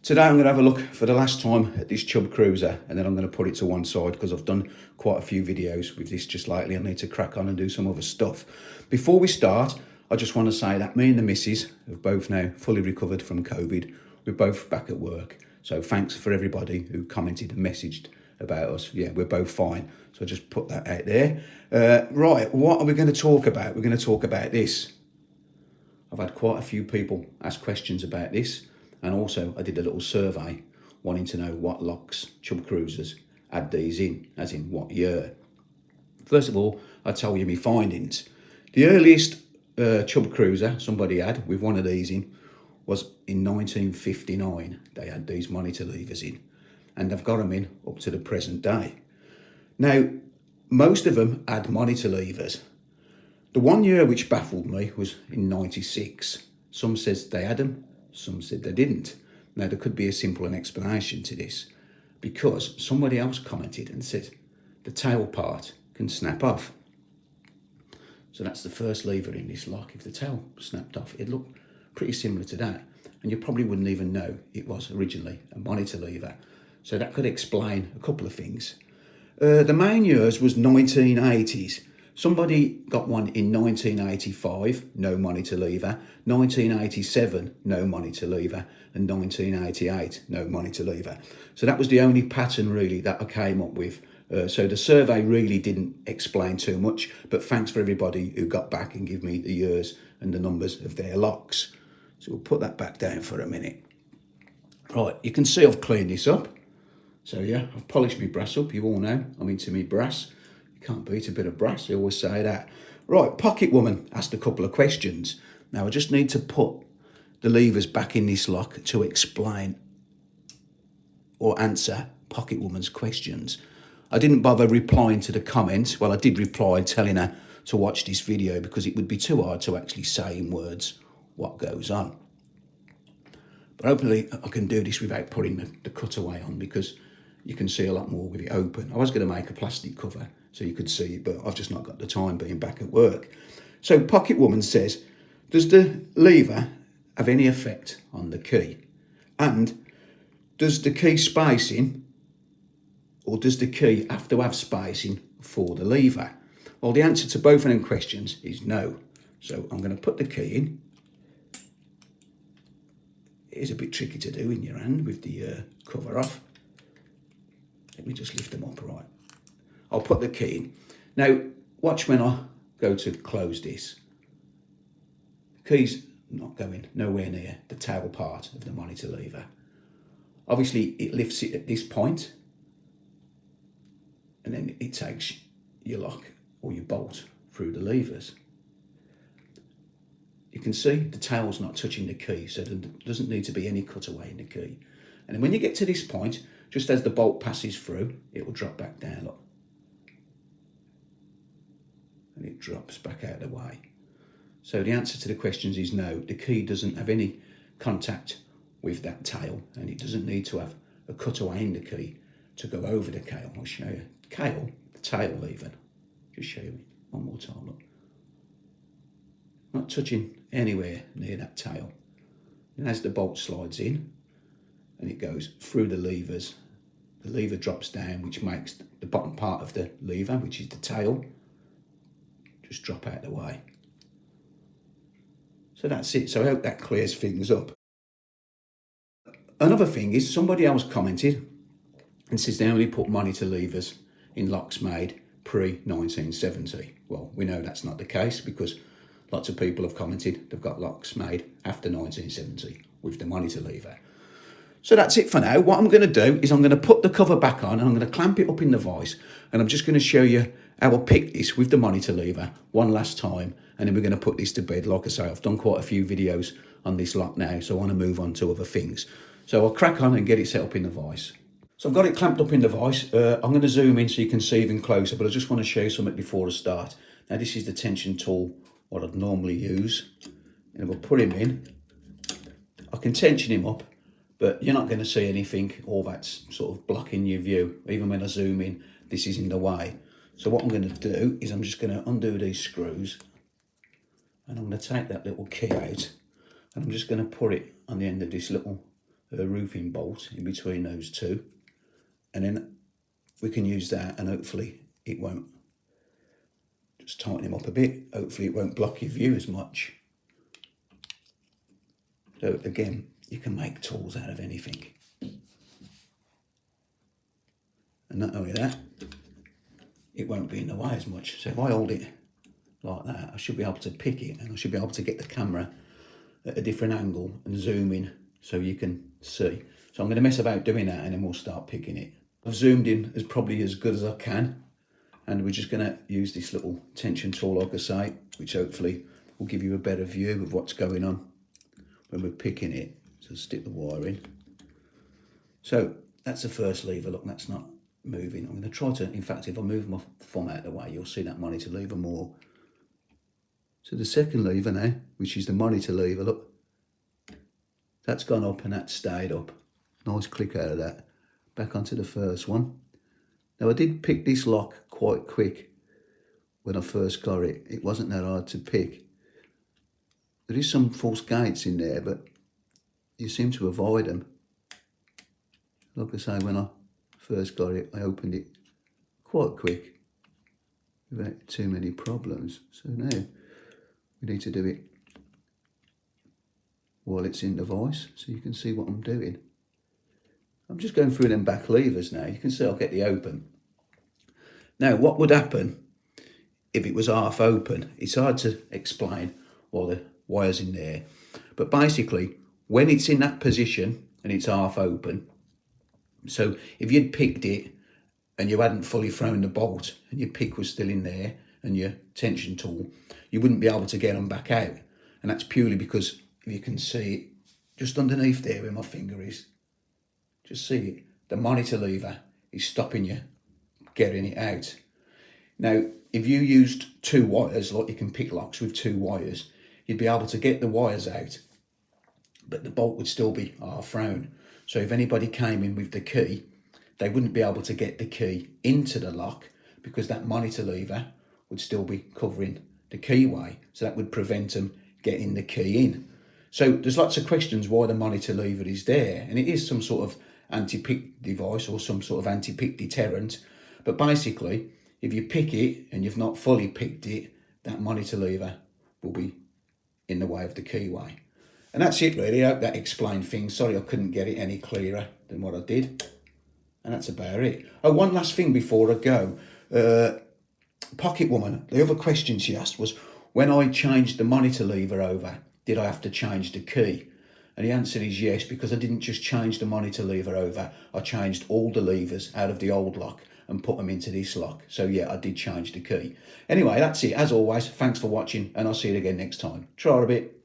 Today I'm going to have a look for the last time at this Chubb Cruiser, and then I'm going to put it to one side because I've done quite a few videos with this just lately. I need to crack on and do some other stuff. Before we start, I just want to say that me and the missus have both now fully recovered from COVID. We're both back at work. So thanks for everybody who commented and messaged about us. Yeah, we're both fine. So I just put that out there. Right, what are we going to talk about? We're going to talk about this. I've had quite a few people ask questions about this. And also I did a little survey wanting to know what locks Chubb Cruisers had these in, as in what year. First of all, I'll tell you my findings. The earliest Chubb Cruiser somebody had with one of these in was in 1959. They had these monitor levers in, and they've got them in up to the present day. Now, most of them had monitor levers. The one year which baffled me was in 96. Some says they had them, some said they didn't. Now, there could be a simple explanation to this, because somebody else commented and said the tail part can snap off. So that's the first lever in this lock. If the tail snapped off, it'd look pretty similar to that. And you probably wouldn't even know it was originally a monitor lever. So that could explain a couple of things. The main years was 1980s. Somebody got one in 1985, no monitor lever, 1987, no monitor lever, and 1988, no monitor lever. So that was the only pattern really that I came up with. So the survey really didn't explain too much, but thanks for everybody who got back and give me the years and the numbers of their locks. So we'll put that back down for a minute. Right, you can see I've cleaned this up. So yeah, I've polished my brass up. You all know I'm into my brass. Can't beat a bit of brass, I always say that. Right, Pocket Woman asked a couple of questions. Now I just need to put the levers back in this lock to explain or answer Pocket Woman's questions. I didn't bother replying to the comments. Well, I did reply telling her to watch this video because it would be too hard to actually say in words what goes on. But hopefully I can do this without putting the cutaway on, because you can see a lot more with it open. I was going to make a plastic cover so you could see it, but I've just not got the time being back at work. So Pocket Woman says, does the lever have any effect on the key? And does the key spacing, or does the key have to have spacing for the lever? Well, the answer to both of them questions is no. So I'm going to put the key in. It is a bit tricky to do in your hand with the cover off. Let me just lift them up, right. I'll put the key in. Now, watch when I go to close this. The key's not going nowhere near the tail part of the monitor lever. Obviously, it lifts it at this point, and then it takes your lock or your bolt through the levers. You can see the tail's not touching the key, so there doesn't need to be any cutaway in the key. And then when you get to this point, just as the bolt passes through, it will drop back down, look. And it drops back out of the way. So the answer to the questions is no. The key doesn't have any contact with that tail, and it doesn't need to have a cutaway in the key to go over the tail. I'll show you. The tail even. Just show you one more time, look. Not touching anywhere near that tail. And as the bolt slides in and it goes through the levers, the lever drops down, which makes the bottom part of the lever, which is the tail, just drop out of the way. So that's it. So I hope that clears things up. Another thing is, somebody else commented and says they only put monitor levers in locks made pre-1970. Well, we know that's not the case, because lots of people have commented they've got locks made after 1970 with the monitor lever. So that's it for now. What I'm going to do is I'm going to put the cover back on and I'm going to clamp it up in the vise, and I'm just going to show you how I pick this with the monitor lever one last time, and then we're going to put this to bed. Like I say, I've done quite a few videos on this lock now, so I want to move on to other things. So I'll crack on and get it set up in the vise. So I've got it clamped up in the vise. I'm going to zoom in so you can see even closer, but I just want to show you something before I start. Now, this is the tension tool, what I'd normally use. And if I put him in, I can tension him up, but you're not going to see anything, all that's sort of blocking your view. Even when I zoom in, this is in the way. So what I'm going to do is I'm just going to undo these screws, and I'm going to take that little key out, and I'm just going to put it on the end of this little roofing bolt in between those two, and then we can use that, and hopefully it won't, just tighten him up a bit, hopefully it won't block your view as much. So again, you can make tools out of anything. And not only that, it won't be in the way as much. So if I hold it like that, I should be able to pick it, and I should be able to get the camera at a different angle and zoom in so you can see. So I'm going to mess about doing that, and then we'll start picking it. I've zoomed in as probably as good as I can, and we're just going to use this little tension tool, like I say, which hopefully will give you a better view of what's going on when we're picking it. So stick the wire in. So that's the first lever. Look, that's not moving. I'm going to try to, in fact, if I move my thumb out of the way, you'll see that monitor lever more. So the second lever now, which is the monitor lever, look, that's gone up and that's stayed up. Nice click out of that. Back onto the first one. Now I did pick this lock quite quick when I first got it. It wasn't that hard to pick. There is some false gates in there, but you seem to avoid them. Like I say, when I first got it, I opened it quite quick without too many problems. So now we need to do it while it's in the vise, so you can see what I'm doing. I'm just going through them back levers now. You can see I'll get the open. Now, what would happen if it was half open? It's hard to explain while the wire's in there. But basically, when it's in that position and it's half open, so if you'd picked it and you hadn't fully thrown the bolt and your pick was still in there and your tension tool, you wouldn't be able to get them back out. And that's purely because, if you can see it, just underneath there where my finger is, just see it, the monitor lever is stopping you getting it out. Now, if you used two wires, like you can pick locks with two wires, you'd be able to get the wires out, but the bolt would still be half thrown. So if anybody came in with the key, they wouldn't be able to get the key into the lock because that monitor lever would still be covering the keyway. So that would prevent them getting the key in. So there's lots of questions why the monitor lever is there, and it is some sort of anti-pick device or some sort of anti-pick deterrent. But basically, if you pick it and you've not fully picked it, that monitor lever will be in the way of the keyway. And that's it really. I hope that explained things. Sorry I couldn't get it any clearer than what I did. And that's about it. Oh, one last thing before I go. Pocket Woman, the other question she asked was, when I changed the monitor lever over, did I have to change the key? And the answer is yes, because I didn't just change the monitor lever over, I changed all the levers out of the old lock and put them into this lock. So yeah, I did change the key. Anyway, that's it. As always, thanks for watching, and I'll see you again next time. Try a bit.